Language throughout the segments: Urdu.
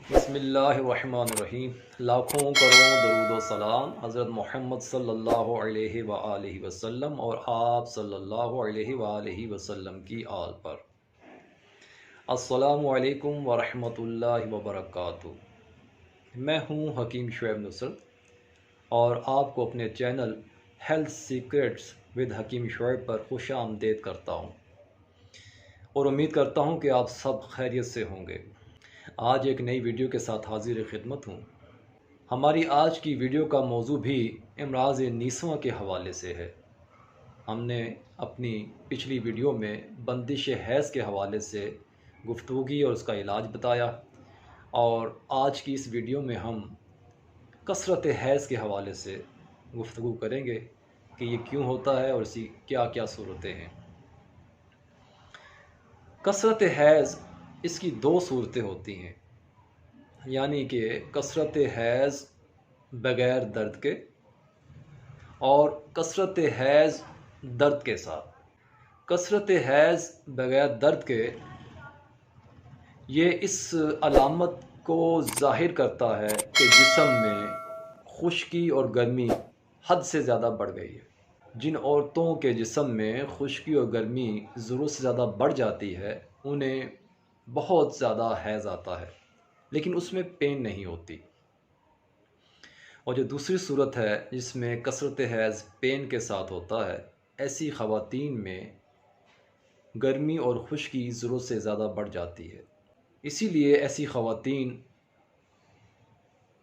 بسم اللہ الرحمن الرحیم۔ لاکھوں کروڑوں درود و سلام حضرت محمد صلی اللہ علیہ وآلہ وسلم اور آپ صلی اللہ علیہ وآلہ وسلم کی آل پر۔ السلام علیکم ورحمۃ اللہ وبرکاتہ۔ میں ہوں حکیم شعیب نصرت اور آپ کو اپنے چینل ہیلتھ سیکرٹس ود حکیم شعیب پر خوش آمدید کرتا ہوں اور امید کرتا ہوں کہ آپ سب خیریت سے ہوں گے۔ آج ایک نئی ویڈیو کے ساتھ حاضر خدمت ہوں۔ ہماری آج کی ویڈیو کا موضوع بھی امراض نیسواں کے حوالے سے ہے۔ ہم نے اپنی پچھلی ویڈیو میں بندش حیض کے حوالے سے گفتگو کی اور اس کا علاج بتایا، اور آج کی اس ویڈیو میں ہم کثرت حیض کے حوالے سے گفتگو کریں گے کہ یہ کیوں ہوتا ہے اور اس کی کیا کیا صورتیں ہیں۔ کثرت حیض اس کی دو صورتیں ہوتی ہیں، یعنی کہ کثرت حیض بغیر درد کے اور کثرت حیض درد کے ساتھ۔ کثرت حیض بغیر درد کے یہ اس علامت کو ظاہر کرتا ہے کہ جسم میں خشکی اور گرمی حد سے زیادہ بڑھ گئی ہے۔ جن عورتوں کے جسم میں خشکی اور گرمی ضرورت سے زیادہ بڑھ جاتی ہے انہیں بہت زیادہ حیض آتا ہے، لیکن اس میں پین نہیں ہوتی۔ اور جو دوسری صورت ہے جس میں کثرت حیض پین کے ساتھ ہوتا ہے، ایسی خواتین میں گرمی اور خشکی ضرورت سے زیادہ بڑھ جاتی ہے۔ اسی لیے ایسی خواتین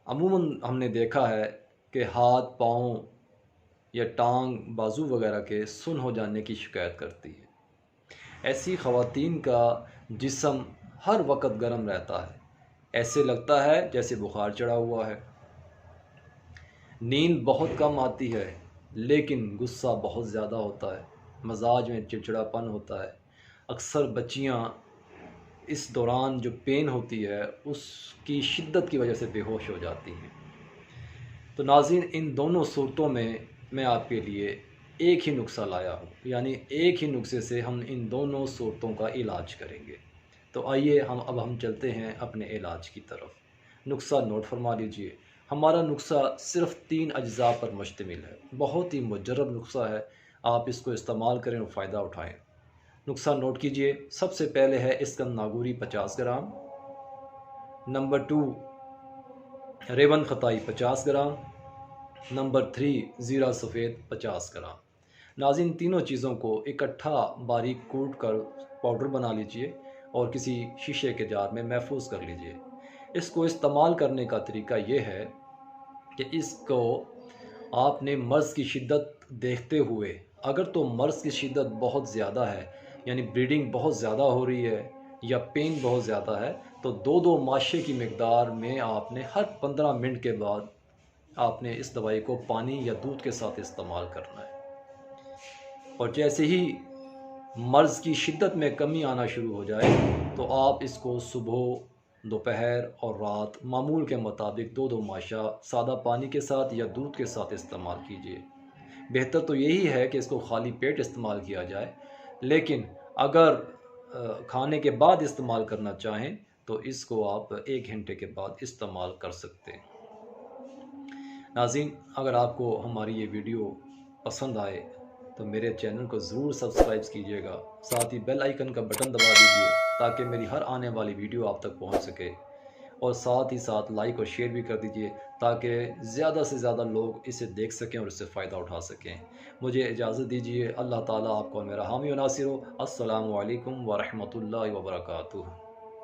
عموماً ہم نے دیکھا ہے کہ ہاتھ پاؤں یا ٹانگ بازو وغیرہ کے سن ہو جانے کی شکایت کرتی ہے۔ ایسی خواتین کا جسم ہر وقت گرم رہتا ہے، ایسے لگتا ہے جیسے بخار چڑھا ہوا ہے۔ نیند بہت کم آتی ہے لیکن غصہ بہت زیادہ ہوتا ہے، مزاج میں چڑچڑاپن ہوتا ہے۔ اکثر بچیاں اس دوران جو پین ہوتی ہے اس کی شدت کی وجہ سے بے ہوش ہو جاتی ہیں۔ تو ناظرین، ان دونوں صورتوں میں آپ کے لیے ایک ہی نسخہ لایا ہوں، یعنی ایک ہی نسخے سے ہم ان دونوں صورتوں کا علاج کریں گے۔ تو آئیے اب ہم چلتے ہیں اپنے علاج کی طرف۔ نسخہ نوٹ فرما لیجئے۔ ہمارا نسخہ صرف 3 اجزاء پر مشتمل ہے، بہت ہی مجرب نسخہ ہے، آپ اس کو استعمال کریں اور فائدہ اٹھائیں۔ نسخہ نوٹ کیجئے۔ سب سے پہلے ہے skin Nagori 50 gram, number 2 ریون خطائی 50 gram, number 3 زیرہ سفید 50 گرام۔ ناظرین، تینوں چیزوں کو اکٹھا باریک کوٹ کر پاؤڈر بنا لیجئے اور کسی شیشے کے جار میں محفوظ کر لیجئے۔ اس کو استعمال کرنے کا طریقہ یہ ہے کہ اس کو آپ نے مرض کی شدت دیکھتے ہوئے، اگر تو مرض کی شدت بہت زیادہ ہے، یعنی بلیڈنگ بہت زیادہ ہو رہی ہے یا پین بہت زیادہ ہے، تو 2 ماشے کی مقدار میں آپ نے ہر 15 منٹ کے بعد آپ نے اس دوائی کو پانی یا دودھ کے ساتھ استعمال کرنا ہے۔ اور جیسے ہی مرض کی شدت میں کمی آنا شروع ہو جائے تو آپ اس کو صبح، دوپہر اور رات معمول کے مطابق 2 ماشا سادہ پانی کے ساتھ یا دودھ کے ساتھ استعمال کیجیے۔ بہتر تو یہی ہے کہ اس کو خالی پیٹ استعمال کیا جائے، لیکن اگر کھانے کے بعد استعمال کرنا چاہیں تو اس کو آپ 1 گھنٹے کے بعد استعمال کر سکتے ہیں۔ ناظرین، اگر آپ کو ہماری یہ ویڈیو پسند آئے تو میرے چینل کو ضرور سبسکرائب کیجیے گا، ساتھ ہی بیل آئیکن کا بٹن دبا دیجیے تاکہ میری ہر آنے والی ویڈیو آپ تک پہنچ سکے، اور ساتھ ہی ساتھ لائک اور شیئر بھی کر دیجیے تاکہ زیادہ سے زیادہ لوگ اسے دیکھ سکیں اور اس سے فائدہ اٹھا سکیں۔ مجھے اجازت دیجیے۔ اللہ تعالیٰ آپ کو میرا حامی و ناصر ہو۔ السلام علیکم ورحمۃ اللہ وبرکاتہ۔